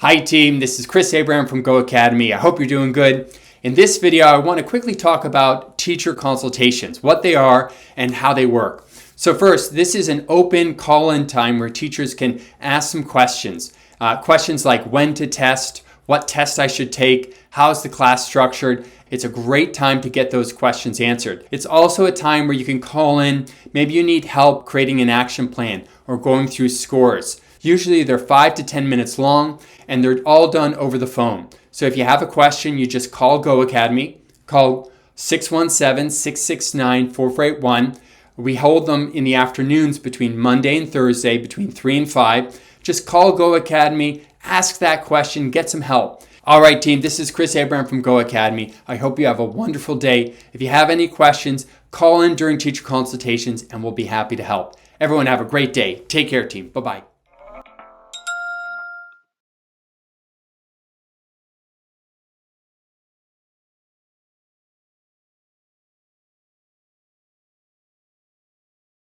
Hi team, this is Chris Abraham from GOHacademy. I hope you're doing good. In this video, I want to quickly talk about teacher consultations, what they are and how they work. So first, this is an open call-in time where teachers can ask some questions. Questions like when to test, what test I should take, how's the class structured. It's a great time to get those questions answered. It's also a time where you can call in, maybe you need help creating an action plan or going through scores. Usually they're 5 to 10 minutes long and they're all done over the phone. So if you have a question, you just call GOHacademy, call 617-669-4481. We hold them in the afternoons between Monday and Thursday between 3 and 5. Just call GOHacademy, ask that question, get some help. All right, team, this is Chris Abraham from GOHacademy. I hope you have a wonderful day. If you have any questions, call in during teacher consultations and we'll be happy to help. Everyone have a great day. Take care, team. Bye-bye.